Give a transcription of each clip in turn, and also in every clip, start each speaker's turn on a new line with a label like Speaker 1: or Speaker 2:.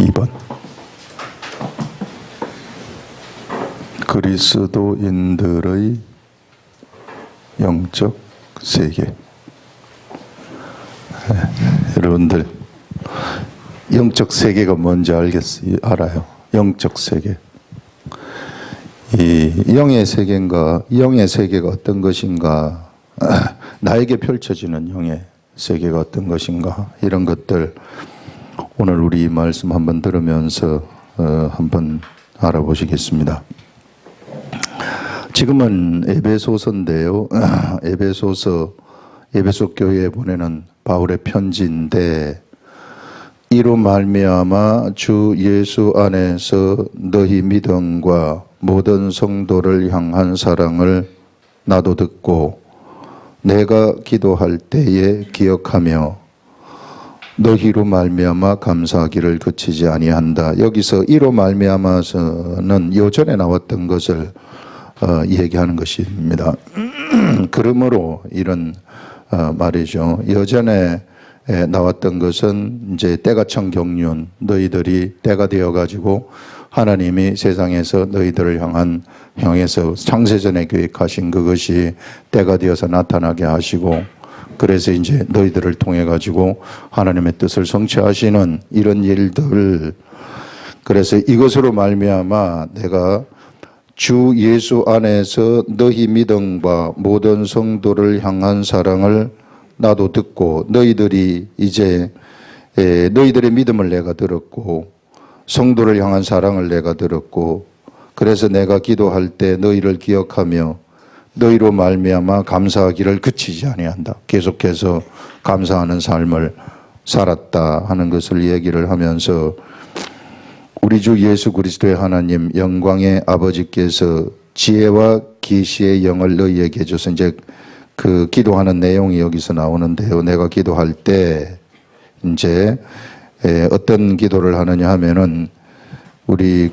Speaker 1: 2번 그리스도인들의 영적 세계. 여러분들 영적 세계가 뭔지 알아요? 영적 세계. 이 영의 세계인가, 영의 세계가 어떤 것인가, 나에게 펼쳐지는 영의 세계가 어떤 것인가, 이런 것들 오늘 우리 말씀 한번 들으면서 한번 알아보시겠습니다. 지금은 에베소서인데요. 에베소 교회에 보내는 바울의 편지인데, 이로 말미암아 주 예수 안에서 너희 믿음과 모든 성도를 향한 사랑을 나도 듣고 내가 기도할 때에 기억하며 너희로 말미암아 감사하기를 그치지 아니한다. 여기서 이로 말미암아서는 요전에 나왔던 것을 얘기하는 것입니다. 그러므로 이런 말이죠. 여전에 나왔던 것은 이제 때가 참 경륜, 너희들이 때가 되어 가지고 하나님이 세상에서 너희들을 향해서 창세전에 계획하신 그것이 때가 되어서 나타나게 하시고, 그래서 이제 너희들을 통해 가지고 하나님의 뜻을 성취하시는 이런 일들. 그래서 이것으로 말미암아 내가 주 예수 안에서 너희 믿음과 모든 성도를 향한 사랑을 나도 듣고, 너희들이 이제 너희들의 믿음을 내가 들었고 성도를 향한 사랑을 내가 들었고, 그래서 내가 기도할 때 너희를 기억하며 너희로 말미암아 감사하기를 그치지 아니한다. 계속해서 감사하는 삶을 살았다 하는 것을 얘기를 하면서, 우리 주 예수 그리스도의 하나님 영광의 아버지께서 지혜와 계시의 영을 너희에게 줘서, 이제 그 기도하는 내용이 여기서 나오는데요. 내가 기도할 때 이제 어떤 기도를 하느냐 하면은, 우리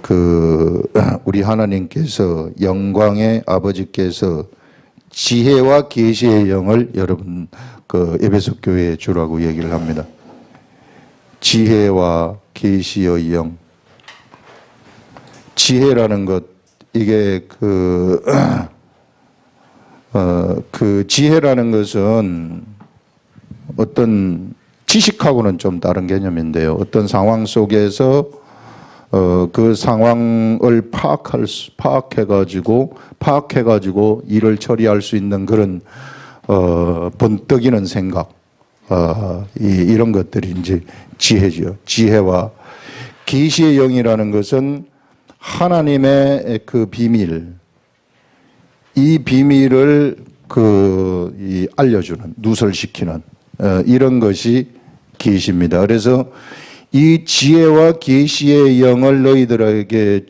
Speaker 1: 하나님께서 영광의 아버지께서 지혜와 계시의 영을 여러분 그 에베소 교회에 주라고 얘기를 합니다. 지혜와 계시의 영. 지혜라는 것, 이게 그 지혜라는 것은 어떤 지식하고는 좀 다른 개념인데요. 어떤 상황 속에서 그 상황을 파악해가지고 일을 처리할 수 있는 그런 번뜩이는 생각, 이런 것들이 이제 지혜죠. 지혜와 계시의 영이라는 것은 하나님의 그 비밀, 이 비밀을 알려주는, 누설시키는 이런 것이 계시입니다. 그래서 이 지혜와 계시의 영을 너희들에게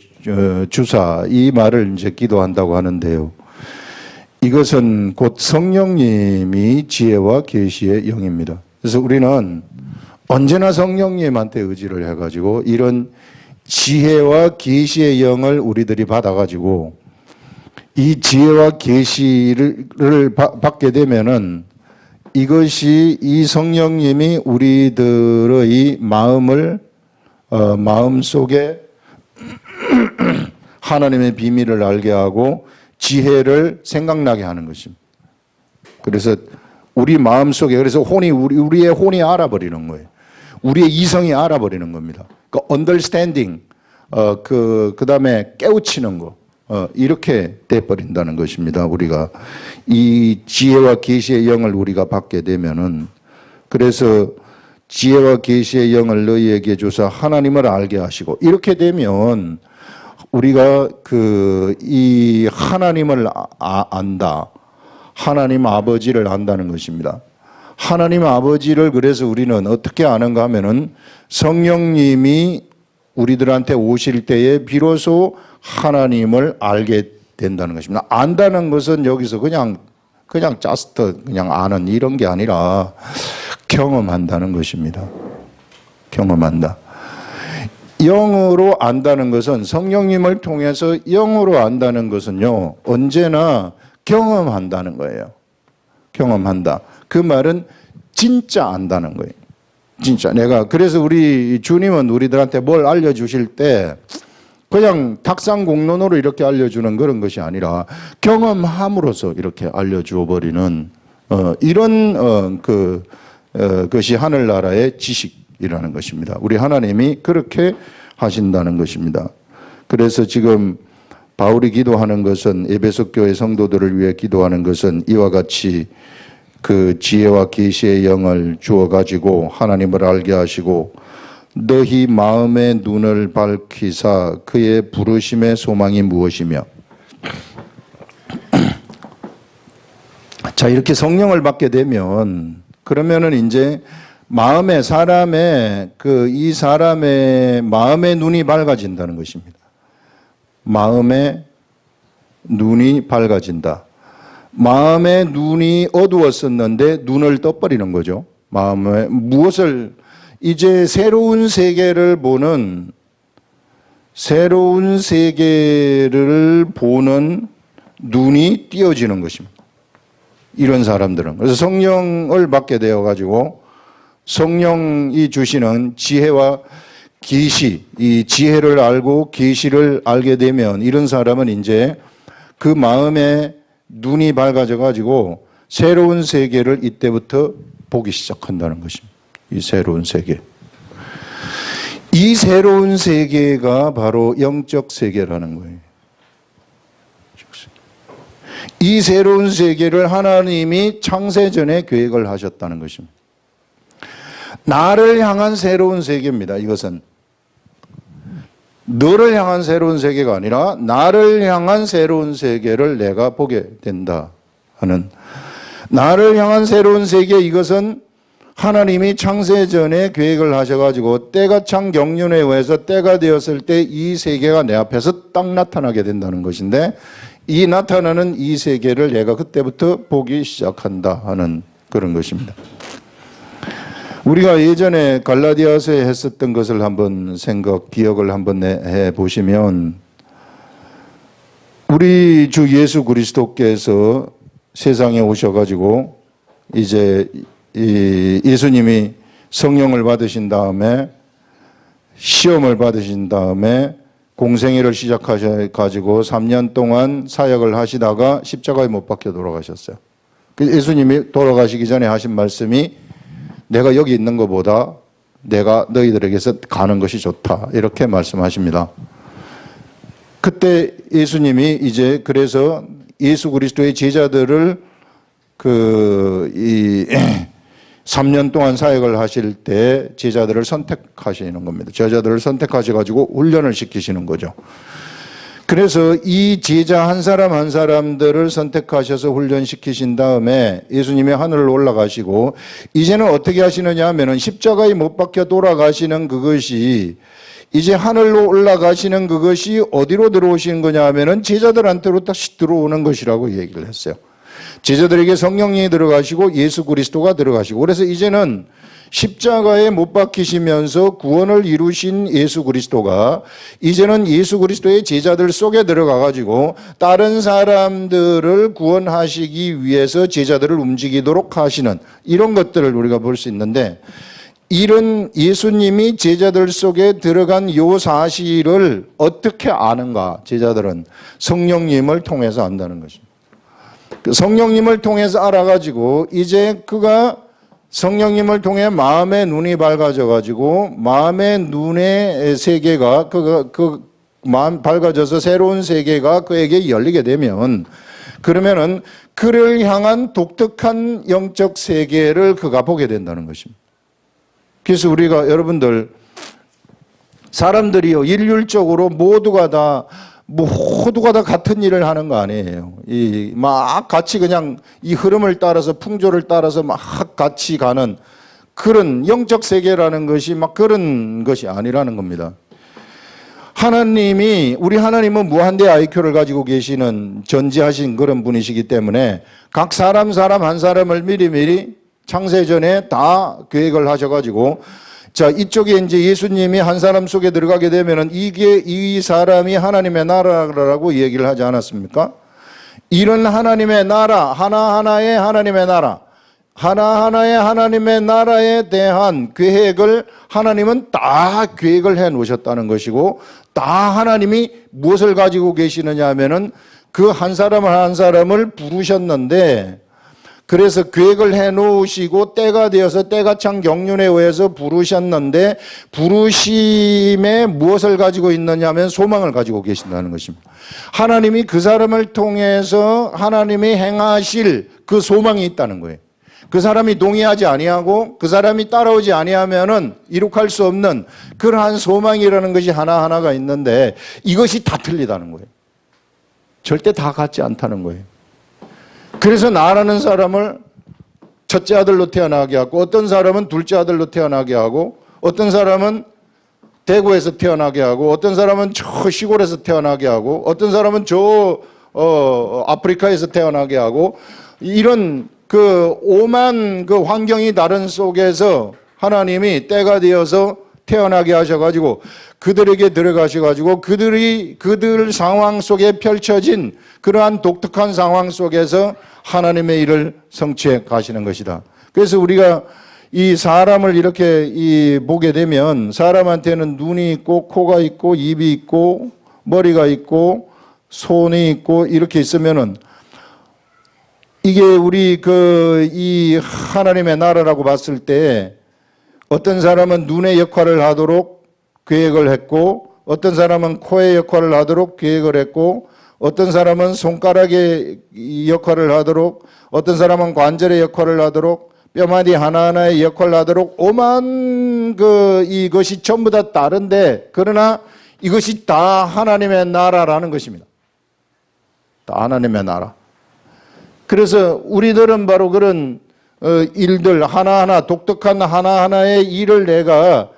Speaker 1: 주사, 이 말을 이제 기도한다고 하는데요. 이것은 곧 성령님이 지혜와 계시의 영입니다. 그래서 우리는 언제나 성령님한테 의지를 해가지고 이런 지혜와 계시의 영을 우리들이 받아가지고 이 지혜와 계시를 받게 되면은, 이것이 이 성령님이 우리들의 마음 속에 하나님의 비밀을 알게 하고 지혜를 생각나게 하는 것입니다. 그래서 우리 마음 속에, 그래서 우리의 혼이 알아버리는 거예요. 우리의 이성이 알아버리는 겁니다. 그 understanding, 그 다음에 깨우치는 거. 이렇게 돼버린다는 것입니다. 우리가 이 지혜와 계시의 영을 우리가 받게 되면은, 그래서 지혜와 계시의 영을 너희에게 주사 하나님을 알게 하시고, 이렇게 되면 우리가 이 하나님을 안다, 하나님 아버지를 안다는 것입니다. 하나님 아버지를 그래서 우리는 어떻게 아는가 하면은, 성령님이 우리들한테 오실 때에 비로소 하나님을 알게 된다는 것입니다. 안다는 것은 여기서 그냥 just 그냥 아는 이런 게 아니라 경험한다는 것입니다. 경험한다. 영으로 안다는 것은, 성령님을 통해서 영으로 안다는 것은요, 언제나 경험한다는 거예요. 경험한다. 그 말은 진짜 안다는 거예요. 진짜 그래서 우리 주님은 우리들한테 뭘 알려주실 때 그냥 탁상공론으로 이렇게 알려주는 그런 것이 아니라 경험함으로써 이렇게 알려주어 버리는 이런 것이 하늘나라의 지식이라는 것입니다. 우리 하나님이 그렇게 하신다는 것입니다. 그래서 지금 바울이 기도하는 것은 에베소 교회 성도들을 위해 기도하는 것은 이와 같이 그 지혜와 계시의 영을 주어 가지고 하나님을 알게 하시고 너희 마음의 눈을 밝히사 그의 부르심의 소망이 무엇이며 자 이렇게 성령을 받게 되면 그러면은 이제 사람의 마음의 눈이 밝아진다는 것입니다. 마음의 눈이 밝아진다. 마음의 눈이 어두웠었는데 눈을 떠버리는 거죠. 마음에 무엇을 이제 새로운 세계를 보는 눈이 띄어지는 것입니다. 이런 사람들은. 그래서 성령을 받게 되어 가지고 성령이 주시는 지혜와 계시, 이 지혜를 알고 계시를 알게 되면 이런 사람은 이제 그 마음에 눈이 밝아져 가지고 새로운 세계를 이때부터 보기 시작한다는 것입니다. 이 새로운 세계. 이 새로운 세계가 바로 영적 세계라는 거예요. 이 새로운 세계를 하나님이 창세전에 계획을 하셨다는 것입니다. 나를 향한 새로운 세계입니다. 이것은 너를 향한 새로운 세계가 아니라 나를 향한 새로운 세계를 내가 보게 된다 하는 나를 향한 새로운 세계 이것은 하나님이 창세전에 계획을 하셔가지고 때가 찬 경륜에 의해서 때가 되었을 때 이 세계가 내 앞에서 딱 나타나게 된다는 것인데 이 나타나는 이 세계를 내가 그때부터 보기 시작한다 하는 그런 것입니다. 우리가 예전에 갈라디아서에 했었던 것을 한번 기억을 한번 해 보시면 우리 주 예수 그리스도께서 세상에 오셔가지고 이제 예수님이 성령을 받으신 다음에 시험을 받으신 다음에 공생애를 시작하셔가지고 3년 동안 사역을 하시다가 십자가에 못 박혀 돌아가셨어요. 예수님이 돌아가시기 전에 하신 말씀이 내가 여기 있는 것보다 내가 너희들에게서 가는 것이 좋다. 이렇게 말씀하십니다. 그때 예수님이 이제 그래서 예수 그리스도의 제자들을 3년 동안 사역을 하실 때 제자들을 선택하시는 겁니다. 제자들을 선택하셔가지고 훈련을 시키시는 거죠. 그래서 이 제자 한 사람 한 사람들을 선택하셔서 훈련시키신 다음에 예수님이 하늘로 올라가시고 이제는 어떻게 하시느냐 하면은 십자가에 못 박혀 돌아가시는 그것이 이제 하늘로 올라가시는 그것이 어디로 들어오시는 거냐 하면은 제자들한테로 다시 들어오는 것이라고 얘기를 했어요. 제자들에게 성령이 들어가시고 예수 그리스도가 들어가시고 그래서 이제는 십자가에 못 박히시면서 구원을 이루신 예수 그리스도가 이제는 예수 그리스도의 제자들 속에 들어가 가지고 다른 사람들을 구원하시기 위해서 제자들을 움직이도록 하시는 이런 것들을 우리가 볼 수 있는데 이런 예수님이 제자들 속에 들어간 요 사실을 어떻게 아는가? 제자들은 성령님을 통해서 안다는 것입니다. 성령님을 통해서 알아가지고 이제 그가 성령님을 통해 마음의 눈이 밝아져가지고 마음의 눈의 세계가 마음 밝아져서 새로운 세계가 그에게 열리게 되면 그러면은 그를 향한 독특한 영적 세계를 그가 보게 된다는 것입니다. 그래서 우리가 여러분들 사람들이요 일률적으로 모두가 다 같은 일을 하는 거 아니에요. 막 같이 그냥 이 흐름을 따라서 풍조를 따라서 막 같이 가는 그런 영적 세계라는 것이 막 그런 것이 아니라는 겁니다. 우리 하나님은 무한대 IQ를 가지고 계시는 전지하신 그런 분이시기 때문에 각 사람 한 사람을 미리 창세전에 다 계획을 하셔가지고 자, 이쪽에 이제 예수님이 한 사람 속에 들어가게 되면은 이 사람이 하나님의 나라라고 얘기를 하지 않았습니까? 이런 하나님의 나라, 하나하나의 하나님의 나라. 하나하나의 하나님의 나라에 대한 계획을 하나님은 다 계획을 해 놓으셨다는 것이고, 다 하나님이 무엇을 가지고 계시느냐 하면은 그 한 사람 한 사람을 부르셨는데, 그래서 계획을 해 놓으시고 때가 되어서 때가 찬 경륜에 의해서 부르셨는데, 부르심에 무엇을 가지고 있느냐 하면 소망을 가지고 계신다는 것입니다. 하나님이 그 사람을 통해서 하나님이 행하실 그 소망이 있다는 거예요. 그 사람이 동의하지 아니하고 그 사람이 따라오지 아니하면은 이룩할 수 없는 그러한 소망이라는 것이 하나하나가 있는데, 이것이 다 틀리다는 거예요. 절대 다 같지 않다는 거예요. 그래서 나라는 사람을 첫째 아들로 태어나게 하고, 어떤 사람은 둘째 아들로 태어나게 하고, 어떤 사람은 대구에서 태어나게 하고, 어떤 사람은 저 시골에서 태어나게 하고, 어떤 사람은 저 아프리카에서 태어나게 하고, 이런 그 오만 그 환경이 다른 속에서 하나님이 때가 되어서 태어나게 하셔가지고 그들에게 들어가셔가지고 그들 상황 속에 펼쳐진 그러한 독특한 상황 속에서 하나님의 일을 성취해 가시는 것이다. 그래서 우리가 이 사람을 이렇게 보게 되면, 사람한테는 눈이 있고 코가 있고 입이 있고 머리가 있고 손이 있고 이렇게 있으면은, 이게 우리 이 하나님의 나라라고 봤을 때 어떤 사람은 눈의 역할을 하도록 계획을 했고, 어떤 사람은 코의 역할을 하도록 계획을 했고, 어떤 사람은 손가락의 역할을 하도록, 어떤 사람은 관절의 역할을 하도록, 뼈마디 하나하나의 역할을 하도록, 오만 이것이 전부 다 다른데, 그러나 이것이 다 하나님의 나라라는 것입니다. 다 하나님의 나라. 그래서 우리들은 바로 그런 일들 하나하나, 독특한 하나하나의 일을 내가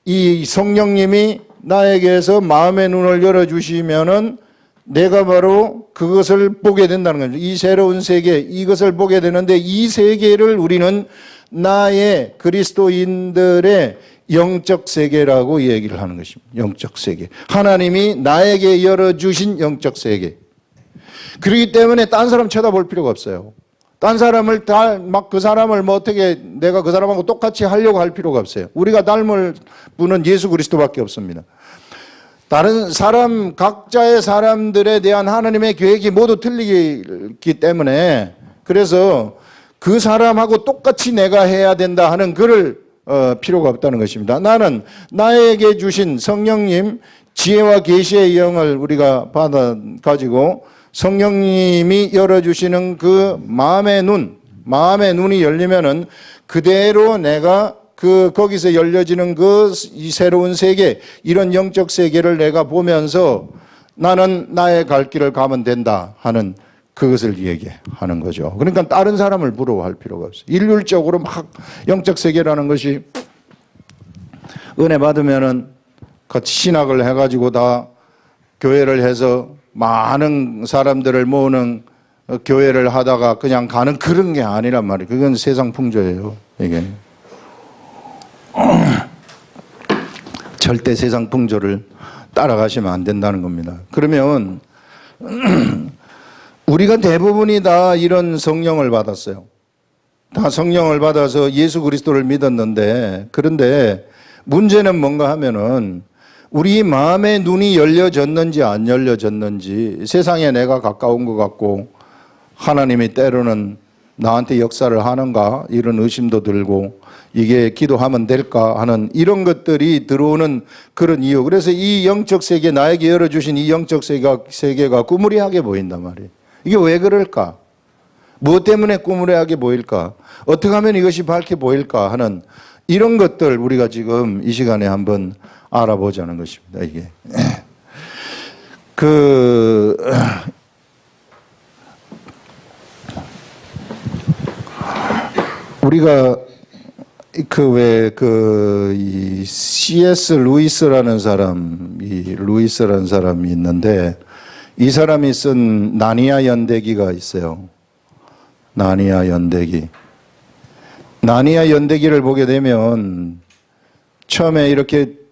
Speaker 1: 이 성령님이 나에게서 마음의 눈을 열어주시면은 내가 바로 그것을 보게 된다는 거죠. 이 새로운 세계, 이것을 보게 되는데, 이 세계를 우리는 나의 그리스도인들의 영적 세계라고 얘기를 하는 것입니다. 영적 세계. 하나님이 나에게 열어주신 영적 세계. 그렇기 때문에 딴 사람 쳐다볼 필요가 없어요. 딴 사람을 그 사람을 어떻게 내가 그 사람하고 똑같이 하려고 할 필요가 없어요. 우리가 닮을 분은 예수 그리스도밖에 없습니다. 다른 사람, 각자의 사람들에 대한 하나님의 계획이 모두 틀리기 때문에, 그래서 그 사람하고 똑같이 내가 해야 된다 하는 그럴 필요가 없다는 것입니다. 나는 나에게 주신 성령님 지혜와 계시의 영을 우리가 받아 가지고 성령님이 열어주시는 그 마음의 눈이 열리면은 그대로 내가 거기서 열려지는 이 새로운 세계, 이런 영적 세계를 내가 보면서 나는 나의 갈 길을 가면 된다 하는 그것을 얘기하는 거죠. 그러니까 다른 사람을 부러워할 필요가 없어요. 일률적으로 막 영적 세계라는 것이 은혜 받으면은 같이 신학을 해가지고 다 교회를 해서 많은 사람들을 모으는 교회를 하다가 그냥 가는 그런 게 아니란 말이에요. 그건 세상 풍조예요, 이게. 절대 세상 풍조를 따라가시면 안 된다는 겁니다. 그러면 우리가 대부분이 다 이런 성령을 받았어요. 다 성령을 받아서 예수 그리스도를 믿었는데, 그런데 문제는 뭔가 하면은 우리 마음의 눈이 열려졌는지 안 열려졌는지, 세상에 내가 가까운 것 같고 하나님이 때로는 나한테 역사를 하는가 이런 의심도 들고, 이게 기도하면 될까 하는 이런 것들이 들어오는 그런 이유. 그래서 이 영적 세계, 나에게 열어주신 이 영적 세계가 꾸무리하게 보인단 말이에요. 이게 왜 그럴까? 무엇 때문에 꾸무리하게 보일까? 어떻게 하면 이것이 밝게 보일까 하는 이런 것들 우리가 지금 이 시간에 한번 알아보자는 것입니다. 이게 우리가 이 C.S. 루이스라는 사람이 있는데, 이 사람이 쓴 나니아 연대기가 있어요. 나니아 연대기를 보게 되면 처음에 이렇게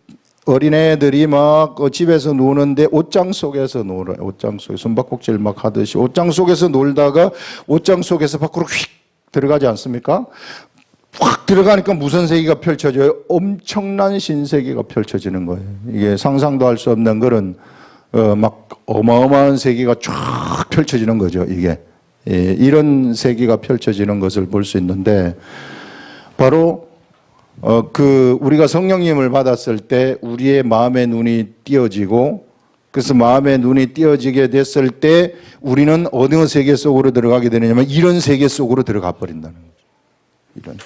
Speaker 1: 어린애들이 막 집에서 노는데 옷장 속에서 놀아요. 옷장 속에 숨바꼭질 막 하듯이 옷장 속에서 놀다가 옷장 속에서 밖으로 휙 들어가지 않습니까? 확 들어가니까 무슨 세계가 펼쳐져요? 엄청난 신세계가 펼쳐지는 거예요. 이게 상상도 할 수 없는 그런 막 어마어마한 세계가 쫙 펼쳐지는 거죠. 이게 이런 세계가 펼쳐지는 것을 볼 수 있는데 바로 우리가 성령님을 받았을 때 우리의 마음의 눈이 띄어지고 그래서 마음의 눈이 띄어지게 됐을 때 우리는 어느 세계 속으로 들어가게 되느냐면 이런 세계 속으로 들어가 버린다는 거죠.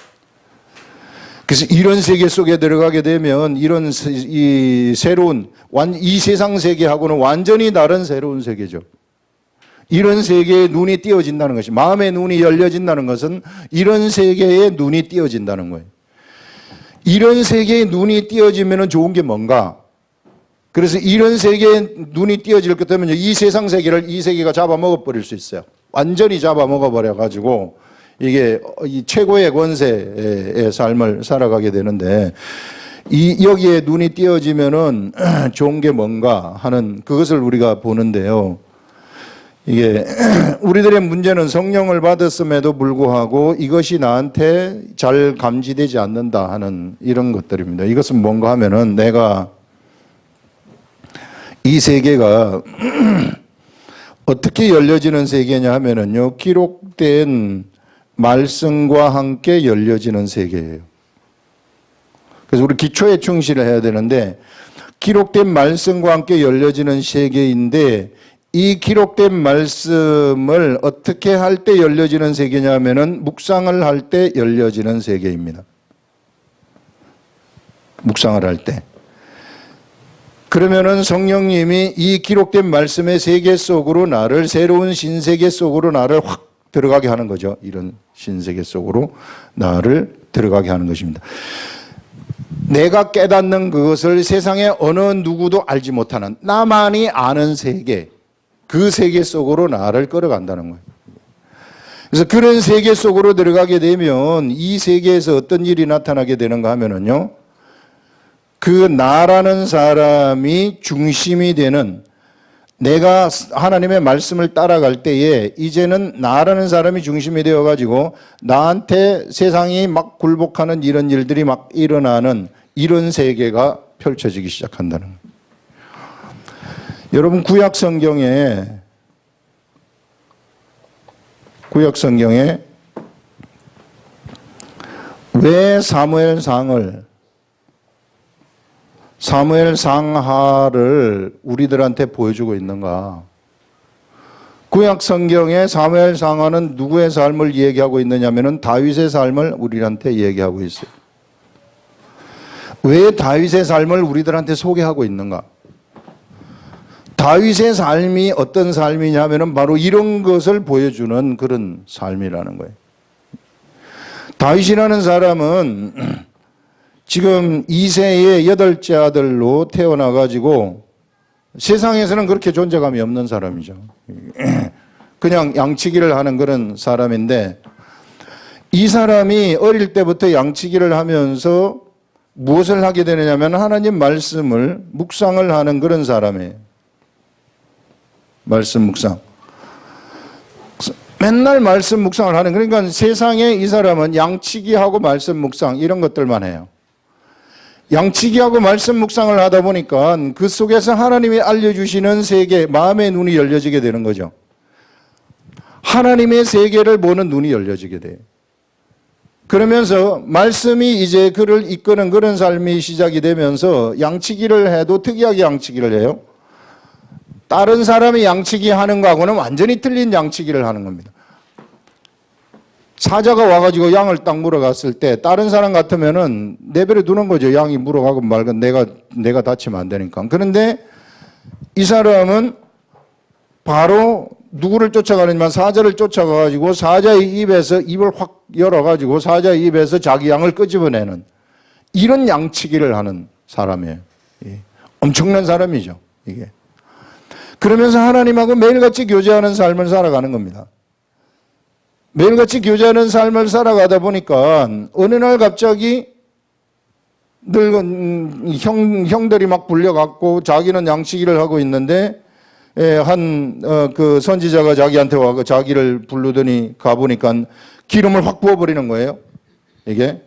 Speaker 1: 그래서 이런 세계 속에 들어가게 되면 이 새로운 이 세상 세계하고는 완전히 다른 새로운 세계죠. 이런 세계에 눈이 띄어진다는 것이 마음의 눈이 열려진다는 것은 이런 세계에 눈이 띄어진다는 거예요. 이런 세계에 눈이 띄어지면 좋은 게 뭔가? 그래서 이런 세계에 눈이 띄어질 것 때문에 이 세상 세계를 이 세계가 잡아먹어 버릴 수 있어요. 완전히 잡아먹어 버려 가지고 이게 이 최고의 권세의 삶을 살아가게 되는데 여기에 눈이 띄어지면은 좋은 게 뭔가 하는 그것을 우리가 보는데요. 이게 우리들의 문제는 성령을 받았음에도 불구하고 이것이 나한테 잘 감지되지 않는다 하는 이런 것들입니다. 이것은 뭔가 하면은 내가 이 세계가 어떻게 열려지는 세계냐 하면은요, 기록된 말씀과 함께 열려지는 세계예요. 그래서 우리 기초에 충실해야 되는데 기록된 말씀과 함께 열려지는 세계인데 이 기록된 말씀을 어떻게 할 때 열려지는 세계냐 하면은 묵상을 할 때 열려지는 세계입니다. 묵상을 할 때. 그러면은 성령님이 이 기록된 말씀의 세계 속으로 나를 새로운 신세계 속으로 나를 확 들어가게 하는 거죠. 이런 신세계 속으로 나를 들어가게 하는 것입니다. 내가 깨닫는 그것을 세상에 어느 누구도 알지 못하는 나만이 아는 세계, 그 세계 속으로 나를 끌어간다는 거예요. 그래서 그런 세계 속으로 들어가게 되면 이 세계에서 어떤 일이 나타나게 되는가 하면은요, 그 나라는 사람이 중심이 되는 내가 하나님의 말씀을 따라갈 때에 이제는 나라는 사람이 중심이 되어가지고 나한테 세상이 막 굴복하는 이런 일들이 막 일어나는 이런 세계가 펼쳐지기 시작한다는 거예요. 여러분 구약 성경에 왜 사무엘 상하를 우리들한테 보여주고 있는가? 구약 성경에 사무엘 상하는 누구의 삶을 얘기하고 있느냐면은 다윗의 삶을 우리한테 얘기하고 있어요. 왜 다윗의 삶을 우리들한테 소개하고 있는가? 다윗의 삶이 어떤 삶이냐면은 바로 이런 것을 보여주는 그런 삶이라는 거예요. 다윗이라는 사람은 지금 2세의 8째 아들로 태어나가지고 세상에서는 그렇게 존재감이 없는 사람이죠. 그냥 양치기를 하는 그런 사람인데 이 사람이 어릴 때부터 양치기를 하면서 무엇을 하게 되느냐면 하나님 말씀을 묵상을 하는 그런 사람이에요. 말씀 묵상. 맨날 말씀 묵상을 하는, 그러니까 세상에 이 사람은 양치기하고 말씀 묵상 이런 것들만 해요. 양치기하고 말씀 묵상을 하다 보니까 그 속에서 하나님이 알려주시는 세계, 마음의 눈이 열려지게 되는 거죠. 하나님의 세계를 보는 눈이 열려지게 돼요. 그러면서 말씀이 이제 그를 이끄는 그런 삶이 시작이 되면서 양치기를 해도 특이하게 양치기를 해요. 다른 사람이 양치기 하는 거하고는 완전히 틀린 양치기를 하는 겁니다. 사자가 와가지고 양을 딱 물어갔을 때 다른 사람 같으면은 내버려 두는 거죠. 양이 물어가고 말고 내가 다치면 안 되니까. 그런데 이 사람은 바로 누구를 쫓아가느냐면 사자를 쫓아가가지고 사자의 입에서 입을 확 열어가지고 사자의 입에서 자기 양을 끄집어내는 이런 양치기를 하는 사람이에요. 예. 엄청난 사람이죠. 이게. 그러면서 하나님하고 매일같이 교제하는 삶을 살아가는 겁니다. 매일같이 교제하는 삶을 살아가다 보니까 어느 날 갑자기 늙은 형들이 막 불려갖고 자기는 양치기를 하고 있는데 그 선지자가 자기한테 와 자기를 부르더니 가보니까 기름을 확 부어버리는 거예요. 이게.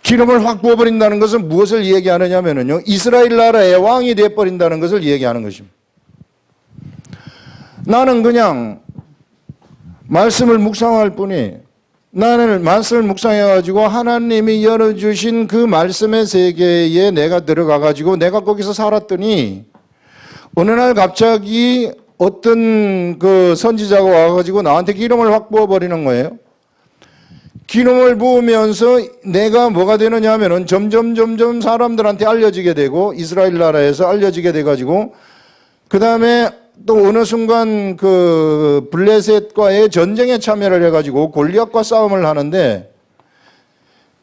Speaker 1: 기름을 확 부어버린다는 것은 무엇을 얘기하느냐면요. 이스라엘 나라의 왕이 되어버린다는 것을 얘기하는 것입니다. 나는 그냥 말씀을 묵상할 뿐이 나는 말씀을 묵상해가지고 하나님이 열어주신 그 말씀의 세계에 내가 들어가가지고 내가 거기서 살았더니 어느 날 갑자기 어떤 그 선지자가 와가지고 나한테 기름을 확 부어버리는 거예요. 기름을 부으면서 내가 뭐가 되느냐 하면은 점점 사람들한테 알려지게 되고 이스라엘 나라에서 알려지게 돼가지고 그 다음에 또 어느 순간 그 블레셋과의 전쟁에 참여를 해가지고 골리앗과 싸움을 하는데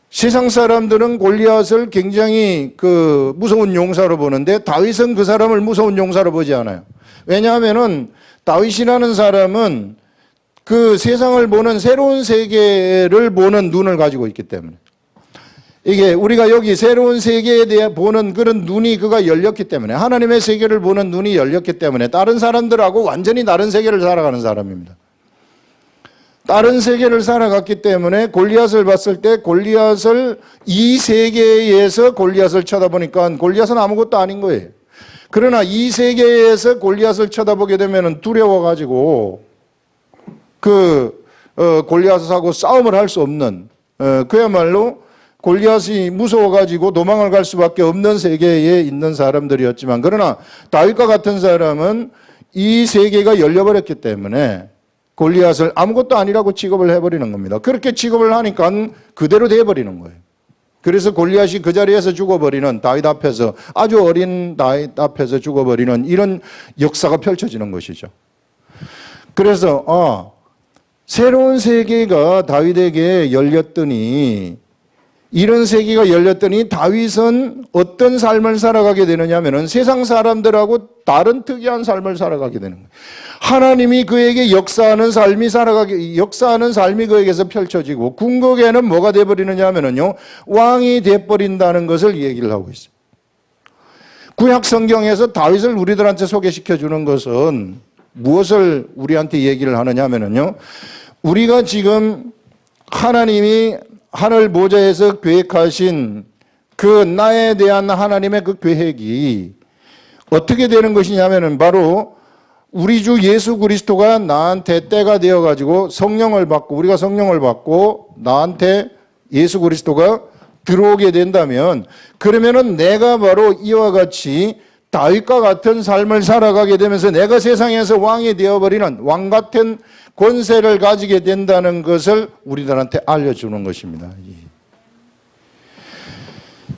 Speaker 1: 세상 사람들은 골리앗을 굉장히 그 무서운 용사로 보는데 다윗은 그 사람을 무서운 용사로 보지 않아요. 왜냐하면은 다윗이라는 사람은 그 세상을 보는 새로운 세계를 보는 눈을 가지고 있기 때문에 이게 우리가 여기 새로운 세계에 대해 보는 그런 눈이 그가 열렸기 때문에 하나님의 세계를 보는 눈이 열렸기 때문에 다른 사람들하고 완전히 다른 세계를 살아가는 사람입니다. 다른 세계를 살아갔기 때문에 골리앗을 봤을 때 골리앗을 이 세계에서 골리앗을 쳐다보니까 골리앗은 아무것도 아닌 거예요. 그러나 이 세계에서 골리앗을 쳐다보게 되면 두려워가지고 골리앗하고 싸움을 할 수 없는 그야말로 골리앗이 무서워가지고 도망을 갈 수밖에 없는 세계에 있는 사람들이었지만 그러나 다윗과 같은 사람은 이 세계가 열려버렸기 때문에 골리앗을 아무것도 아니라고 취급을 해버리는 겁니다. 그렇게 취급을 하니까 그대로 돼버리는 거예요. 그래서 골리앗이 그 자리에서 죽어버리는 다윗 앞에서 아주 어린 다윗 앞에서 죽어버리는 이런 역사가 펼쳐지는 것이죠. 그래서 새로운 세계가 다윗에게 열렸더니 이런 세계가 열렸더니 다윗은 어떤 삶을 살아가게 되느냐 하면은 세상 사람들하고 다른 특이한 삶을 살아가게 되는 거예요. 하나님이 그에게 역사하는 삶이 그에게서 펼쳐지고 궁극에는 뭐가 되어버리느냐 하면은요, 왕이 되어버린다는 것을 얘기를 하고 있어요. 구약 성경에서 다윗을 우리들한테 소개시켜 주는 것은 무엇을 우리한테 얘기를 하느냐 하면은요, 우리가 지금 하나님이 하늘 보좌에서 계획하신 그 나에 대한 하나님의 그 계획이 어떻게 되는 것이냐면은 바로 우리 주 예수 그리스도가 나한테 때가 되어가지고 성령을 받고 우리가 성령을 받고 나한테 예수 그리스도가 들어오게 된다면 그러면은 내가 바로 이와 같이 다윗과 같은 삶을 살아가게 되면서 내가 세상에서 왕이 되어버리는 왕 같은 권세를 가지게 된다는 것을 우리들한테 알려주는 것입니다.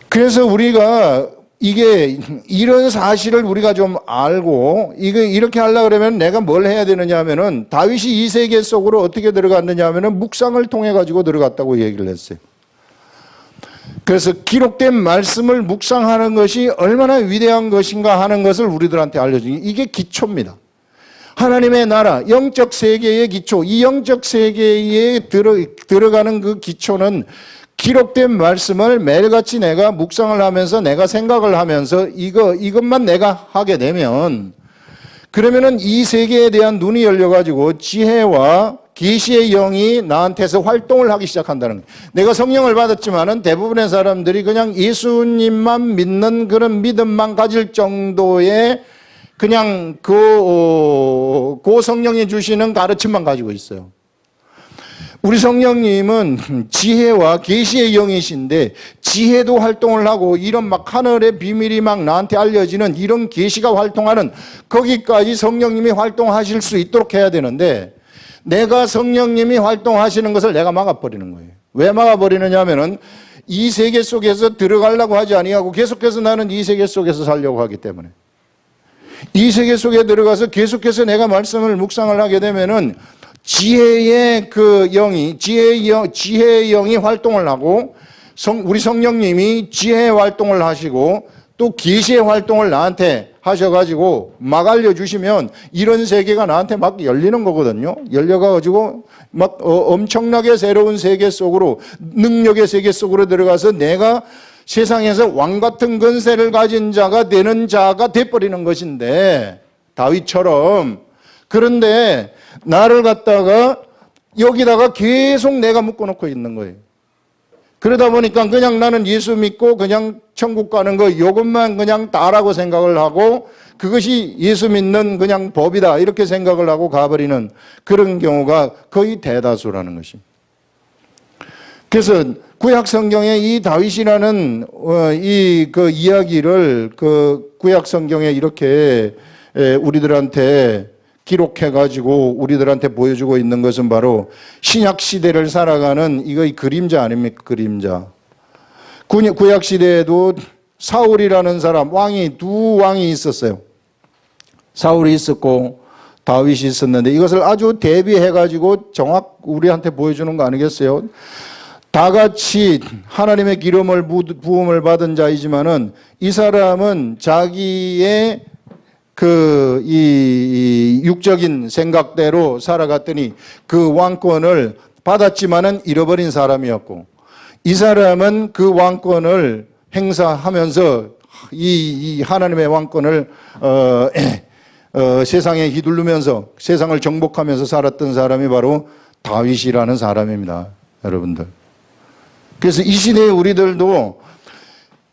Speaker 1: 그래서 우리가 이런 사실을 우리가 좀 알고 이렇게 하려고 그러면 내가 뭘 해야 되느냐 하면은 다윗이 이 세계 속으로 어떻게 들어갔느냐 하면은 묵상을 통해 가지고 들어갔다고 얘기를 했어요. 그래서 기록된 말씀을 묵상하는 것이 얼마나 위대한 것인가 하는 것을 우리들한테 알려주는 이게 기초입니다. 하나님의 나라, 영적 세계의 기초, 이 영적 세계에 들어가는 그 기초는 기록된 말씀을 매일같이 내가 묵상을 하면서 내가 생각을 하면서 이것만 내가 하게 되면 그러면은 이 세계에 대한 눈이 열려가지고 지혜와 계시의 영이 나한테서 활동을 하기 시작한다는 거예요. 내가 성령을 받았지만은 대부분의 사람들이 그냥 예수님만 믿는 그런 믿음만 가질 정도의 그냥 그 성령이 주시는 가르침만 가지고 있어요. 우리 성령님은 지혜와 계시의 영이신데 지혜도 활동을 하고 이런 막 하늘의 비밀이 막 나한테 알려지는 이런 계시가 활동하는 거기까지 성령님이 활동하실 수 있도록 해야 되는데 내가 성령님이 활동하시는 것을 내가 막아버리는 거예요. 왜 막아버리느냐 하면은 이 세계 속에서 들어가려고 하지 아니하고 계속해서 나는 이 세계 속에서 살려고 하기 때문에 이 세계 속에 들어가서 계속해서 내가 말씀을 묵상을 하게 되면은 지혜의 그 영이 지혜의 영이 활동을 하고 우리 성령님이 지혜의 활동을 하시고 또 계시의 활동을 나한테 하셔가지고 막 알려주시면 이런 세계가 나한테 막 열리는 거거든요. 열려가지고 막 엄청나게 새로운 세계 속으로 능력의 세계 속으로 들어가서 내가 세상에서 왕 같은 권세를 가진 자가 되는 자가 돼버리는 것인데, 다윗처럼. 그런데 나를 갖다가 여기다가 계속 내가 묶어놓고 있는 거예요. 그러다 보니까 그냥 나는 예수 믿고 그냥 천국 가는 거 이것만 그냥 다라고 생각을 하고 그것이 예수 믿는 그냥 법이다 이렇게 생각을 하고 가버리는 그런 경우가 거의 대다수라는 것입니다. 그래서 구약 성경에 이 다윗이라는 그 이야기를 그 구약 성경에 이렇게 우리들한테 기록해가지고 우리들한테 보여주고 있는 것은 바로 신약 시대를 살아가는 이거의 그림자 아닙니까? 그림자. 구약 시대에도 사울이라는 사람, 두 왕이 있었어요. 사울이 있었고 다윗이 있었는데 이것을 아주 대비해가지고 정확 우리한테 보여주는 거 아니겠어요? 다 같이 하나님의 기름을 부음을 받은 자이지만은 이 사람은 자기의 이 육적인 생각대로 살아갔더니 그 왕권을 받았지만은 잃어버린 사람이었고 이 사람은 그 왕권을 행사하면서 이 하나님의 왕권을 세상에 휘둘르면서 세상을 정복하면서 살았던 사람이 바로 다윗이라는 사람입니다. 여러분들. 그래서 이 시대에 우리들도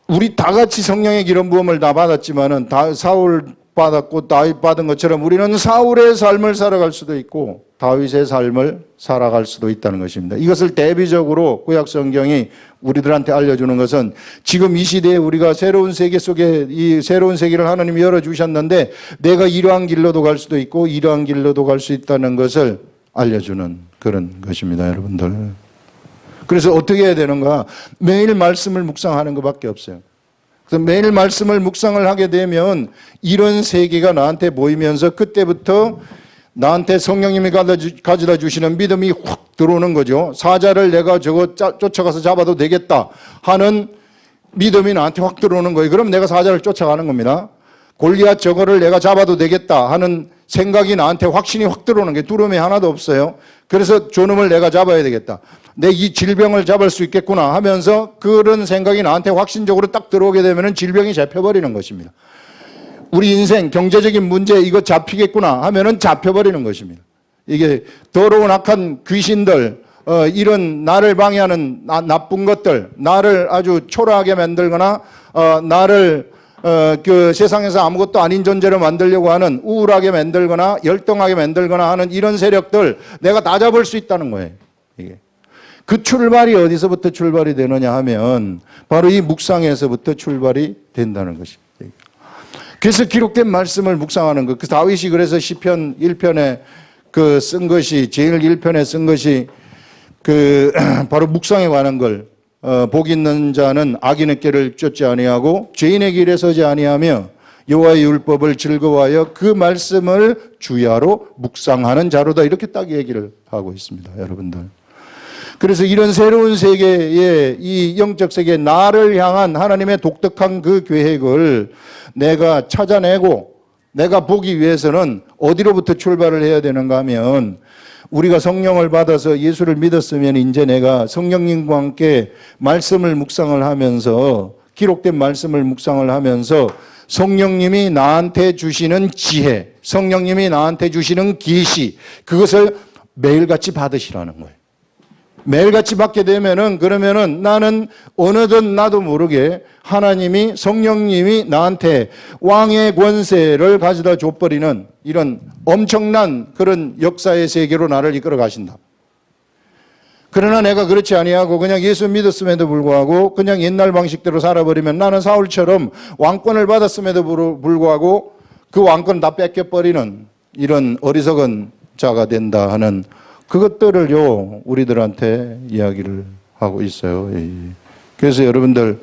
Speaker 1: 우리 다 같이 성령의 기름 부음을 다 받았지만은 사울 받았고 다윗 받은 것처럼 우리는 사울의 삶을 살아갈 수도 있고 다윗의 삶을 살아갈 수도 있다는 것입니다. 이것을 대비적으로 구약 성경이 우리들한테 알려주는 것은 지금 이 시대에 우리가 새로운 세계 속에 이 새로운 세계를 하나님이 열어주셨는데 내가 이러한 길로도 갈 수도 있고 이러한 길로도 갈 수 있다는 것을 알려주는 그런 것입니다. 여러분들. 그래서 어떻게 해야 되는가? 매일 말씀을 묵상하는 것밖에 없어요. 그래서 매일 말씀을 묵상을 하게 되면 이런 세계가 나한테 보이면서 그때부터 나한테 성령님이 가져다 주시는 믿음이 확 들어오는 거죠. 사자를 내가 저거 쫓아가서 잡아도 되겠다 하는 믿음이 나한테 확 들어오는 거예요. 그럼 내가 사자를 쫓아가는 겁니다. 골리앗 저거를 내가 잡아도 되겠다 하는 생각이 나한테 확신이 확 들어오는 게 두려움이 하나도 없어요. 그래서 저놈을 내가 잡아야 되겠다. 내 이 질병을 잡을 수 있겠구나 하면서 그런 생각이 나한테 확신적으로 딱 들어오게 되면 질병이 잡혀버리는 것입니다. 우리 인생 경제적인 문제 이거 잡히겠구나 하면은 잡혀버리는 것입니다. 이게 더러운 악한 귀신들 이런 나를 방해하는 나쁜 것들 나를 아주 초라하게 만들거나 나를 그 세상에서 아무것도 아닌 존재로 만들려고 하는 우울하게 만들거나 열등하게 만들거나 하는 이런 세력들 내가 다 잡을 수 있다는 거예요. 이게. 그 출발이 어디서부터 출발이 되느냐 하면 바로 이 묵상에서부터 출발이 된다는 것입니다. 그래서 기록된 말씀을 묵상하는 것. 그 다윗이 그래서 시편 1편에 그 쓴 것이 제일 1편에 쓴 것이 그 바로 묵상에 관한 걸 복 있는 자는 악인의 길을 쫓지 아니하고 죄인의 길에 서지 아니하며 여호와의 율법을 즐거워하여 그 말씀을 주야로 묵상하는 자로다 이렇게 딱 얘기를 하고 있습니다. 여러분들. 그래서 이런 새로운 세계의 이 영적 세계 나를 향한 하나님의 독특한 그 계획을 내가 찾아내고 내가 보기 위해서는 어디로부터 출발을 해야 되는가 하면 우리가 성령을 받아서 예수를 믿었으면 이제 내가 성령님과 함께 말씀을 묵상을 하면서 기록된 말씀을 묵상을 하면서 성령님이 나한테 주시는 지혜, 성령님이 나한테 주시는 계시 그것을 매일같이 받으시라는 거예요. 매일같이 받게 되면은 그러면은 나는 어느덧 나도 모르게 하나님이 성령님이 나한테 왕의 권세를 가져다 줘버리는 이런 엄청난 그런 역사의 세계로 나를 이끌어 가신다. 그러나 내가 그렇지 아니하고 그냥 예수 믿었음에도 불구하고 그냥 옛날 방식대로 살아버리면 나는 사울처럼 왕권을 받았음에도 불구하고 그 왕권 다 뺏겨버리는 이런 어리석은 자가 된다 하는 그것들을요 우리들한테 이야기를 하고 있어요. 그래서 여러분들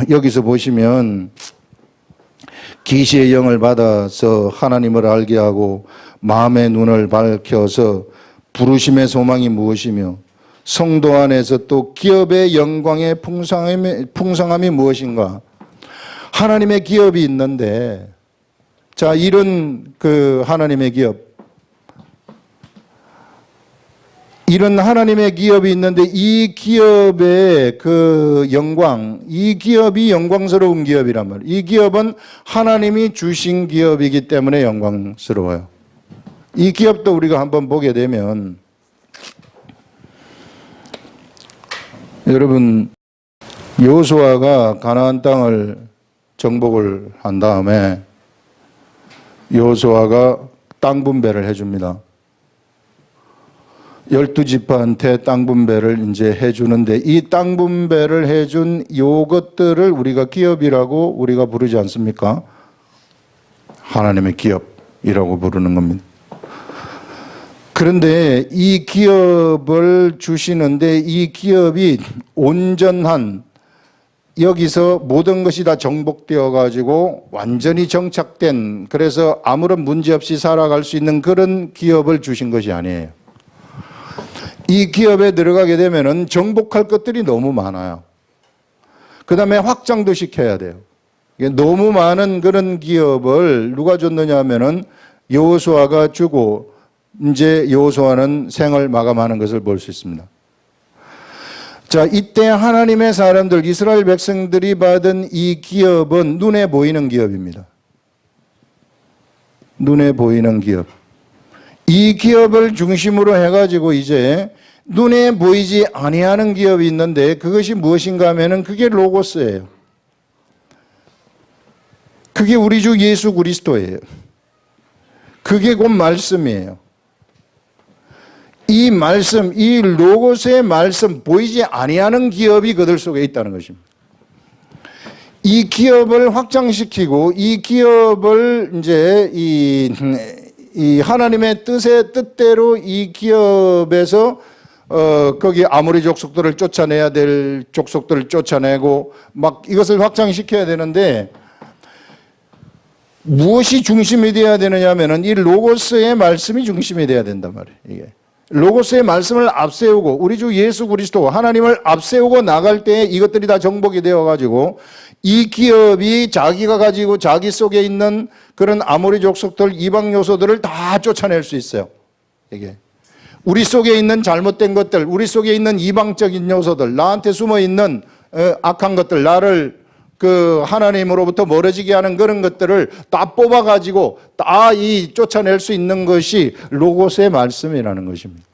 Speaker 1: 여기서 보시면 계시의 영을 받아서 하나님을 알게 하고 마음의 눈을 밝혀서 부르심의 소망이 무엇이며 성도 안에서 또 기업의 영광의 풍성함이 무엇인가. 하나님의 기업이 있는데 자 이런 그 하나님의 기업 이런 하나님의 기업이 있는데 이 기업의 그 영광, 이 기업이 영광스러운 기업이란 말이에요. 이 기업은 하나님이 주신 기업이기 때문에 영광스러워요. 이 기업도 우리가 한번 보게 되면 여러분 여호수아가 가나안 땅을 정복을 한 다음에 여호수아가 땅 분배를 해줍니다. 12지파한테 땅 분배를 이제 해주는데 이 땅 분배를 해준 요것들을 우리가 기업이라고 우리가 부르지 않습니까? 하나님의 기업이라고 부르는 겁니다. 그런데 이 기업을 주시는데 이 기업이 온전한 여기서 모든 것이 다 정복되어 가지고 완전히 정착된 그래서 아무런 문제 없이 살아갈 수 있는 그런 기업을 주신 것이 아니에요. 이 기업에 들어가게 되면은 정복할 것들이 너무 많아요. 그 다음에 확장도 시켜야 돼요. 너무 많은 그런 기업을 누가 줬느냐 하면은 여호수아가 주고 이제 여호수아는 생을 마감하는 것을 볼 수 있습니다. 자, 이때 하나님의 사람들, 이스라엘 백성들이 받은 이 기업은 눈에 보이는 기업입니다. 눈에 보이는 기업. 이 기업을 중심으로 해가지고 이제 눈에 보이지 아니하는 기업이 있는데 그것이 무엇인가 하면은 그게 로고스예요. 그게 우리 주 예수 그리스도예요. 그게 곧 말씀이에요. 이 말씀, 이 로고스의 말씀, 보이지 아니하는 기업이 그들 속에 있다는 것입니다. 이 기업을 확장시키고 이 기업을 이제 이 하나님의 뜻대로 이 기업에서 거기 아모리 족속들을 쫓아내야 될 족속들을 쫓아내고 막 이것을 확장시켜야 되는데 무엇이 중심이 되어야 되느냐 하면은 이 로고스의 말씀이 중심이 되어야 된단 말이에요. 이게. 로고스의 말씀을 앞세우고 우리 주 예수 그리스도 하나님을 앞세우고 나갈 때 이것들이 다 정복이 되어 가지고 이 기업이 자기가 가지고 자기 속에 있는 그런 아모리 족속들 이방 요소들을 다 쫓아낼 수 있어요. 이게 우리 속에 있는 잘못된 것들, 우리 속에 있는 이방적인 요소들, 나한테 숨어 있는 악한 것들, 나를 그 하나님으로부터 멀어지게 하는 그런 것들을 다 뽑아 가지고 다 이 쫓아낼 수 있는 것이 로고스의 말씀이라는 것입니다.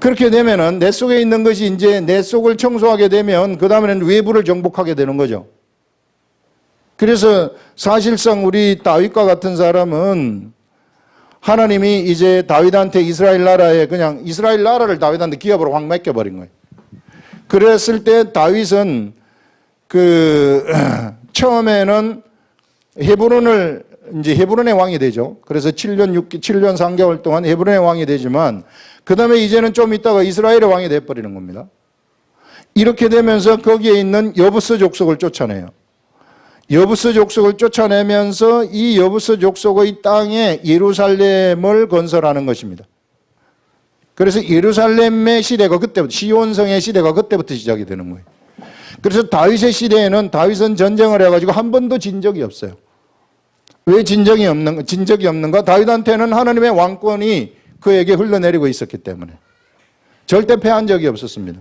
Speaker 1: 그렇게 되면은 내 속에 있는 것이 이제 내 속을 청소하게 되면 그 다음에는 외부를 정복하게 되는 거죠. 그래서 사실상 우리 다윗과 같은 사람은 하나님이 이제 다윗한테 이스라엘 나라에 그냥 이스라엘 나라를 다윗한테 기업으로 확 맡겨버린 거예요. 그랬을 때 다윗은 그 처음에는 헤브론을 이제 헤브론의 왕이 되죠. 그래서 7년 3개월 동안 헤브론의 왕이 되지만 그 다음에 이제는 좀 있다가 이스라엘의 왕이 돼버리는 겁니다. 이렇게 되면서 거기에 있는 여부스 족속을 쫓아내요. 여부스 족속을 쫓아내면서 이 여부스 족속의 땅에 예루살렘을 건설하는 것입니다. 그래서 예루살렘의 시대가 그때부터 시온성의 시대가 그때부터 시작이 되는 거예요. 그래서 다윗의 시대에는 다윗은 전쟁을 해가지고 한 번도 진 적이 없어요. 왜 진 적이 없는가? 다윗한테는 하나님의 왕권이 그에게 흘러내리고 있었기 때문에 절대 패한 적이 없었습니다.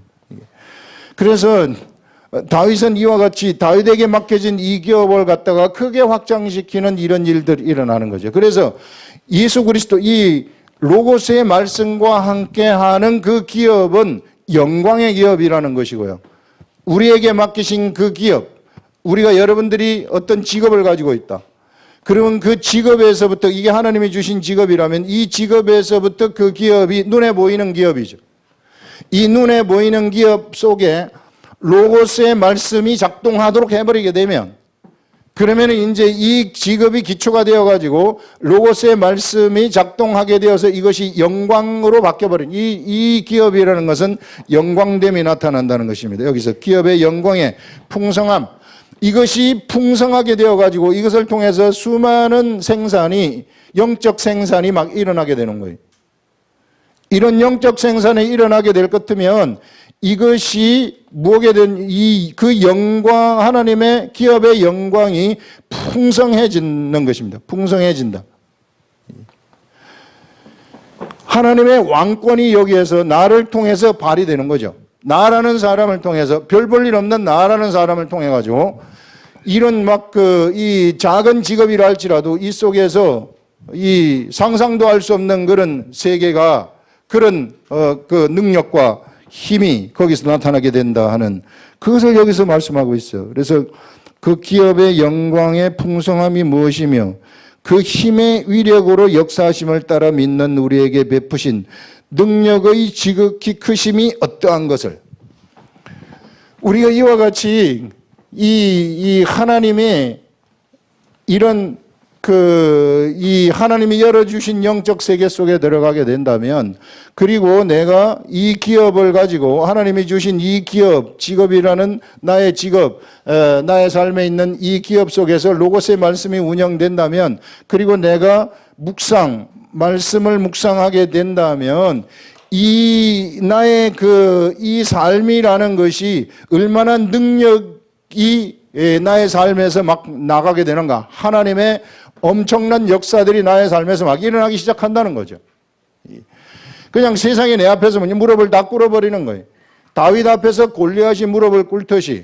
Speaker 1: 그래서 다윗은 이와 같이 다윗에게 맡겨진 이 기업을 갖다가 크게 확장시키는 이런 일들이 일어나는 거죠. 그래서 예수 그리스도 이 로고스의 말씀과 함께하는 그 기업은 영광의 기업이라는 것이고요. 우리에게 맡기신 그 기업, 우리가 여러분들이 어떤 직업을 가지고 있다. 그러면 그 직업에서부터 이게 하나님이 주신 직업이라면 이 직업에서부터 그 기업이 눈에 보이는 기업이죠. 이 눈에 보이는 기업 속에 로고스의 말씀이 작동하도록 해버리게 되면 그러면 이제 이 직업이 기초가 되어가지고 로고스의 말씀이 작동하게 되어서 이것이 영광으로 바뀌어버린 이 기업이라는 것은 영광됨이 나타난다는 것입니다. 여기서 기업의 영광의 풍성함 이것이 풍성하게 되어가지고 이것을 통해서 수많은 생산이 영적 생산이 막 일어나게 되는 거예요. 이런 영적 생산이 일어나게 될 것 같으면 이것이 무엇에 된 그 영광 하나님의 기업의 영광이 풍성해지는 것입니다. 풍성해진다. 하나님의 왕권이 여기에서 나를 통해서 발휘되는 거죠. 나라는 사람을 통해서, 별 볼 일 없는 나라는 사람을 통해 가지고 이런 이 작은 직업이라 할지라도 이 속에서 이 상상도 할 수 없는 그런 세계가, 그런 그 능력과 힘이 거기서 나타나게 된다 하는 그것을 여기서 말씀하고 있어요. 그래서 그 기업의 영광의 풍성함이 무엇이며 그 힘의 위력으로 역사하심을 따라 믿는 우리에게 베푸신 능력의 지극히 크심이 어떠한 것을, 우리가 이와 같이 이 하나님의 이런 이 하나님이 열어주신 영적 세계 속에 들어가게 된다면, 그리고 내가 이 기업을 가지고 하나님이 주신 이 기업, 직업이라는 나의 직업, 나의 삶에 있는 이 기업 속에서 로고스의 말씀이 운영된다면, 그리고 내가 말씀을 묵상하게 된다면, 이 나의 이 삶이라는 것이 얼마나 능력이 나의 삶에서 막 나가게 되는가. 하나님의 엄청난 역사들이 나의 삶에서 막 일어나기 시작한다는 거죠. 그냥 세상에 내 앞에서 무릎을 다 꿇어버리는 거예요. 다윗 앞에서 골리앗이 무릎을 꿇듯이,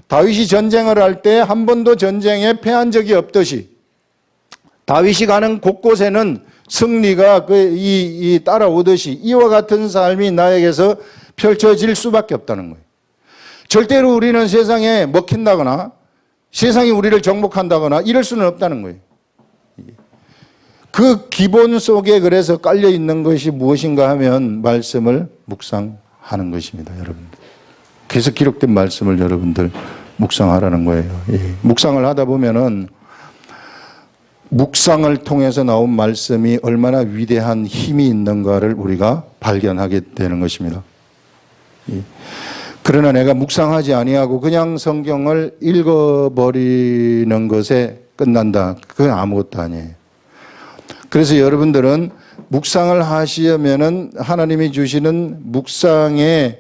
Speaker 1: 다윗이 전쟁을 할 때 한 번도 전쟁에 패한 적이 없듯이, 다윗이 가는 곳곳에는 승리가 따라오듯이 이와 같은 삶이 나에게서 펼쳐질 수밖에 없다는 거예요. 절대로 우리는 세상에 먹힌다거나 세상이 우리를 정복한다거나 이럴 수는 없다는 거예요. 그 기본 속에 그래서 깔려 있는 것이 무엇인가 하면 말씀을 묵상하는 것입니다, 여러분들. 그래서 기록된 말씀을 여러분들 묵상하라는 거예요. 묵상을 하다 보면은 묵상을 통해서 나온 말씀이 얼마나 위대한 힘이 있는가를 우리가 발견하게 되는 것입니다. 그러나 내가 묵상하지 아니하고 그냥 성경을 읽어버리는 것에 끝난다. 그건 아무것도 아니에요. 그래서 여러분들은 묵상을 하시려면은 하나님이 주시는 묵상을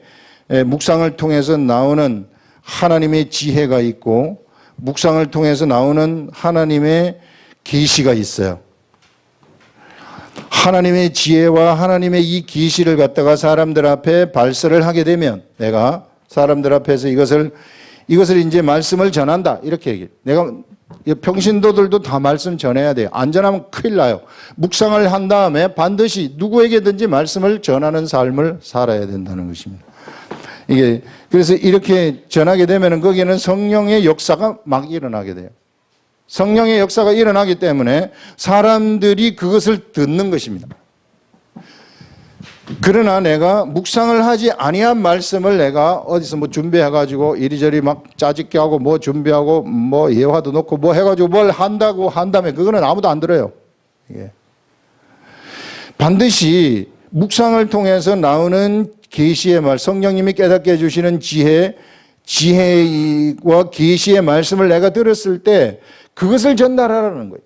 Speaker 1: 통해서 나오는 하나님의 지혜가 있고, 묵상을 통해서 나오는 하나님의 계시가 있어요. 하나님의 지혜와 하나님의 이 계시를 갖다가 사람들 앞에 발설을 하게 되면, 내가 사람들 앞에서 이것을 이제 말씀을 전한다 이렇게 얘기해요. 내가 평신도들도 다 말씀 전해야 돼요. 안 전하면 큰일 나요. 묵상을 한 다음에 반드시 누구에게든지 말씀을 전하는 삶을 살아야 된다는 것입니다. 그래서 이렇게 전하게 되면 거기에는 성령의 역사가 막 일어나게 돼요. 성령의 역사가 일어나기 때문에 사람들이 그것을 듣는 것입니다. 그러나 내가 묵상을 하지 아니한 말씀을 내가 어디서 준비해가지고 이리저리 막 짜집게 하고 준비하고 예화도 놓고 해가지고 뭘 한다고 한 다음에 그거는 아무도 안 들어요. 반드시 묵상을 통해서 나오는 계시의 말, 성령님이 깨닫게 해주시는 지혜와 계시의 말씀을 내가 들었을 때 그것을 전달하라는 거예요.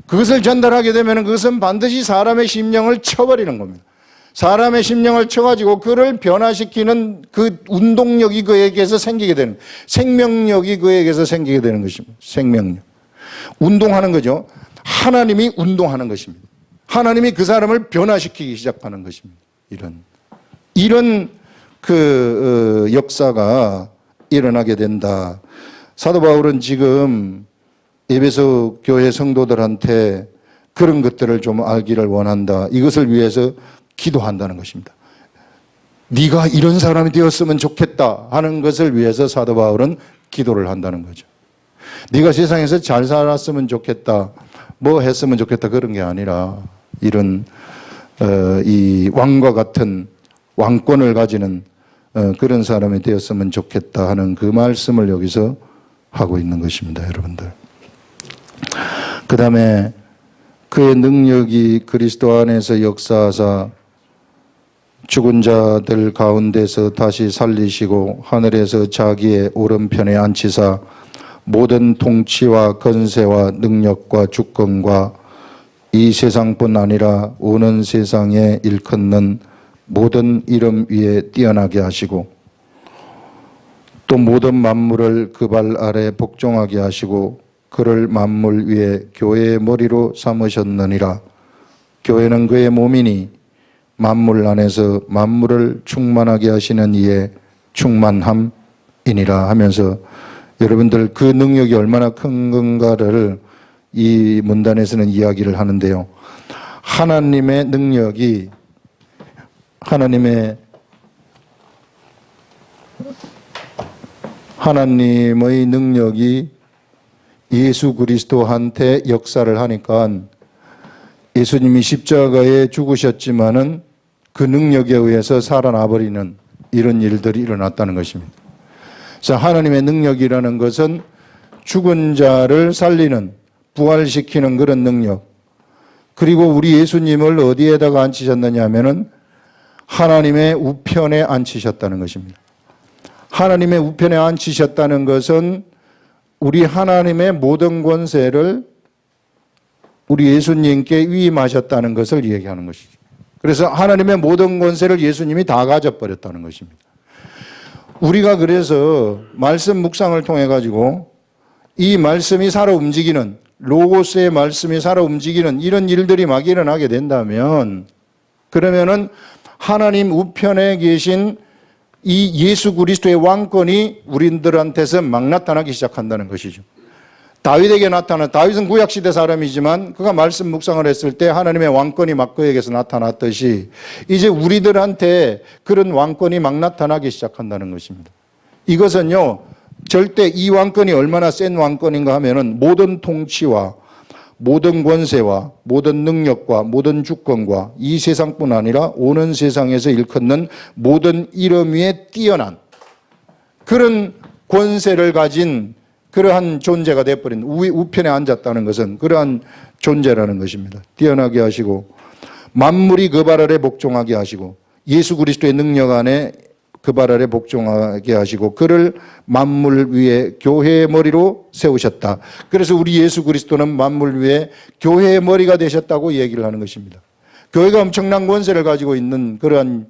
Speaker 1: 그것을 전달하게 되면 그것은 반드시 사람의 심령을 쳐버리는 겁니다. 사람의 심령을 쳐가지고 그를 변화시키는 그 운동력이 그에게서 생기게 되는, 생명력이 그에게서 생기게 되는 것입니다. 생명력. 운동하는 거죠. 하나님이 운동하는 것입니다. 하나님이 그 사람을 변화시키기 시작하는 것입니다. 이런 역사가 일어나게 된다. 사도 바울은 지금 에베소 교회 성도들한테 그런 것들을 좀 알기를 원한다. 이것을 위해서 기도한다는 것입니다. 네가 이런 사람이 되었으면 좋겠다 하는 것을 위해서 사도 바울은 기도를 한다는 거죠. 네가 세상에서 잘 살았으면 좋겠다, 했으면 좋겠다 그런 게 아니라 이런 이 왕과 같은 왕권을 가지는 그런 사람이 되었으면 좋겠다 하는 그 말씀을 여기서 하고 있는 것입니다, 여러분들. 그 다음에 그의 능력이 그리스도 안에서 역사하사 죽은 자들 가운데서 다시 살리시고 하늘에서 자기의 오른편에 앉히사 모든 통치와 건세와 능력과 주권과 이 세상뿐 아니라 오는 세상에 일컫는 모든 이름 위에 뛰어나게 하시고 또 모든 만물을 그 발 아래 복종하게 하시고 그를 만물 위에 교회의 머리로 삼으셨느니라. 교회는 그의 몸이니 만물 안에서 만물을 충만하게 하시는 이의 충만함이니라 하면서 여러분들 그 능력이 얼마나 큰 건가를 이 문단에서는 이야기를 하는데요. 하나님의 능력이 하나님의 능력이 예수 그리스도한테 역사를 하니까 예수님이 십자가에 죽으셨지만은 그 능력에 의해서 살아나 버리는 이런 일들이 일어났다는 것입니다. 그래서 하나님의 능력이라는 것은 죽은 자를 살리는, 부활시키는 그런 능력. 그리고 우리 예수님을 어디에다가 앉히셨느냐 하면은 하나님의 우편에 앉히셨다는 것입니다. 하나님의 우편에 앉히셨다는 것은 우리 하나님의 모든 권세를 우리 예수님께 위임하셨다는 것을 얘기하는 것이죠. 그래서 하나님의 모든 권세를 예수님이 다 가져버렸다는 것입니다. 우리가 그래서 말씀 묵상을 통해 가지고 이 말씀이 살아 움직이는, 로고스의 말씀이 살아 움직이는 이런 일들이 막 일어나게 된다면, 그러면은 하나님 우편에 계신 이 예수 그리스도의 왕권이 우리들한테서 막 나타나기 시작한다는 것이죠. 다윗에게 나타난, 다윗은 구약시대 사람이지만 그가 말씀 묵상을 했을 때 하나님의 왕권이 막 그에게서 나타났듯이 이제 우리들한테 그런 왕권이 막 나타나기 시작한다는 것입니다. 이것은요, 절대 이 왕권이 얼마나 센 왕권인가 하면은 모든 통치와 모든 권세와 모든 능력과 모든 주권과 이 세상뿐 아니라 오는 세상에서 일컫는 모든 이름 위에 뛰어난 그런 권세를 가진 그러한 존재가 되어버린, 우편에 앉았다는 것은 그러한 존재라는 것입니다. 뛰어나게 하시고 만물이 그 발 아래 복종하게 하시고 예수 그리스도의 능력 안에 그 발 아래 복종하게 하시고 그를 만물 위에 교회의 머리로 세우셨다. 그래서 우리 예수 그리스도는 만물 위에 교회의 머리가 되셨다고 얘기를 하는 것입니다. 교회가 엄청난 권세를 가지고 있는 그러한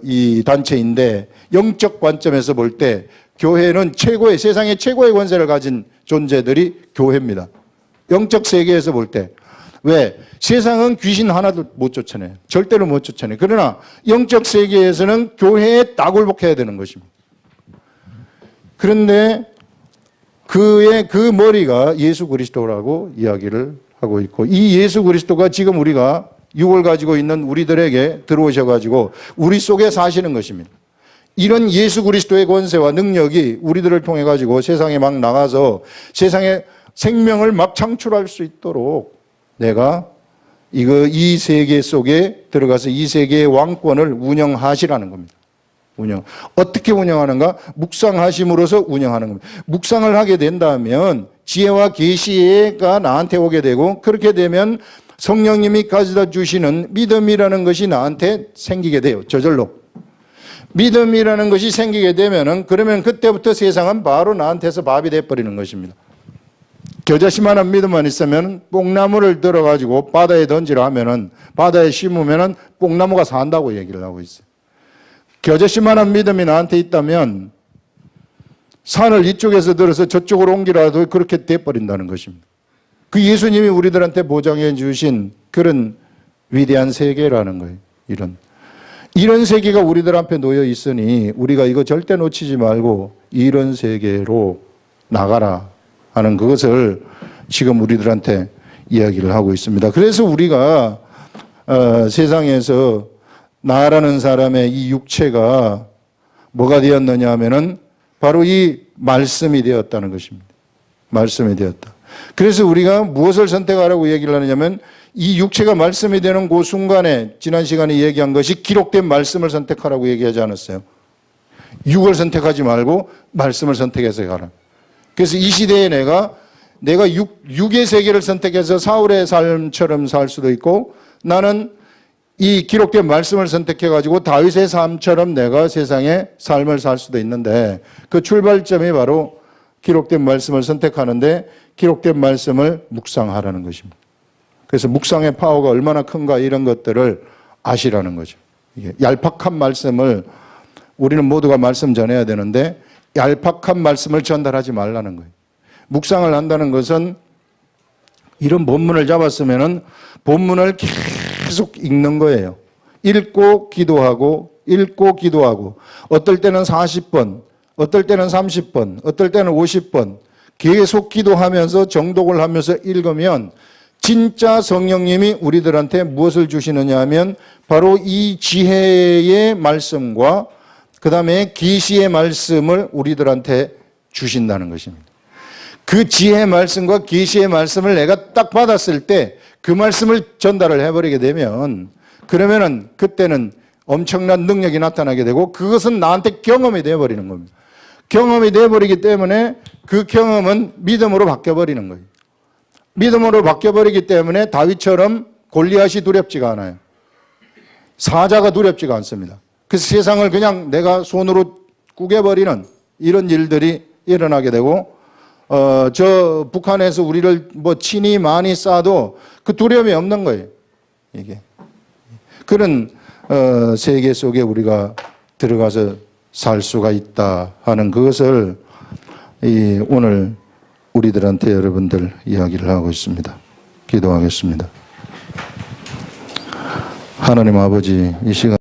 Speaker 1: 이 단체인데 영적 관점에서 볼 때 교회는 세상의 최고의 권세를 가진 존재들이 교회입니다. 영적 세계에서 볼 때. 왜? 세상은 귀신 하나도 못 쫓아내요. 절대로 못 쫓아내요. 그러나 영적 세계에서는 교회에 딱 굴복해야 되는 것입니다. 그런데 그의 그 머리가 예수 그리스도라고 이야기를 하고 있고, 이 예수 그리스도가 지금 우리가 육을 가지고 있는 우리들에게 들어오셔가지고 우리 속에 사시는 것입니다. 이런 예수 그리스도의 권세와 능력이 우리들을 통해 가지고 세상에 막 나가서 세상에 생명을 막 창출할 수 있도록 내가 이 세계 속에 들어가서 이 세계의 왕권을 운영하시라는 겁니다. 어떻게 운영하는가? 묵상하심으로써 운영하는 겁니다. 묵상을 하게 된다면 지혜와 계시가 나한테 오게 되고, 그렇게 되면 성령님이 가져다 주시는 믿음이라는 것이 나한테 생기게 돼요. 저절로. 믿음이라는 것이 생기게 되면은, 그러면 그때부터 세상은 바로 나한테서 밥이 돼버리는 것입니다. 겨자씨만한 믿음만 있으면 뽕나무를 들어가지고 바다에 던지라 하면은, 바다에 심으면은 뽕나무가 산다고 얘기를 하고 있어요. 겨자씨만한 믿음이 나한테 있다면 산을 이쪽에서 들어서 저쪽으로 옮기라도 그렇게 돼버린다는 것입니다. 그 예수님이 우리들한테 보장해 주신 그런 위대한 세계라는 거예요. 이런 세계가 우리들 앞에 놓여 있으니 우리가 이거 절대 놓치지 말고 이런 세계로 나가라 하는 그것을 지금 우리들한테 이야기를 하고 있습니다. 그래서 우리가 세상에서 나라는 사람의 이 육체가 뭐가 되었느냐 하면은 바로 이 말씀이 되었다는 것입니다. 말씀이 되었다. 그래서 우리가 무엇을 선택하라고 얘기를 하느냐면, 이 육체가 말씀이 되는 그 순간에 지난 시간에 얘기한 것이 기록된 말씀을 선택하라고 얘기하지 않았어요. 육을 선택하지 말고 말씀을 선택해서 가라. 그래서 이 시대에 내가 육의 세계를 선택해서 사울의 삶처럼 살 수도 있고, 나는 이 기록된 말씀을 선택해가지고 다윗의 삶처럼 내가 세상의 삶을 살 수도 있는데, 그 출발점이 바로 기록된 말씀을 선택하는데 기록된 말씀을 묵상하라는 것입니다. 그래서 묵상의 파워가 얼마나 큰가 이런 것들을 아시라는 거죠. 이게 얄팍한 말씀을 우리는 모두가 말씀 전해야 되는데 얄팍한 말씀을 전달하지 말라는 거예요. 묵상을 한다는 것은 이런 본문을 잡았으면은 본문을 계속 읽는 거예요. 읽고 기도하고 읽고 기도하고 어떨 때는 40번, 어떨 때는 30번, 어떨 때는 50번 계속 기도하면서 정독을 하면서 읽으면 진짜 성령님이 우리들한테 무엇을 주시느냐 하면 바로 이 지혜의 말씀과 그 다음에 계시의 말씀을 우리들한테 주신다는 것입니다. 그 지혜의 말씀과 계시의 말씀을 내가 딱 받았을 때 그 말씀을 전달을 해버리게 되면 그러면은 그때는 엄청난 능력이 나타나게 되고 그것은 나한테 경험이 되어버리는 겁니다. 경험이 되어버리기 때문에 그 경험은 믿음으로 바뀌어버리는 거예요. 믿음으로 바뀌어버리기 때문에 다윗처럼 골리앗이 두렵지가 않아요. 사자가 두렵지가 않습니다. 그 세상을 그냥 내가 손으로 꾸겨버리는 이런 일들이 일어나게 되고 저 북한에서 우리를 뭐 친히 많이 쏴도 그 두려움이 없는 거예요. 이게 그런 세계 속에 우리가 들어가서 살 수가 있다 하는 그것을 오늘 우리들한테 여러분들 이야기를 하고 있습니다. 기도하겠습니다. 하나님 아버지, 이 시간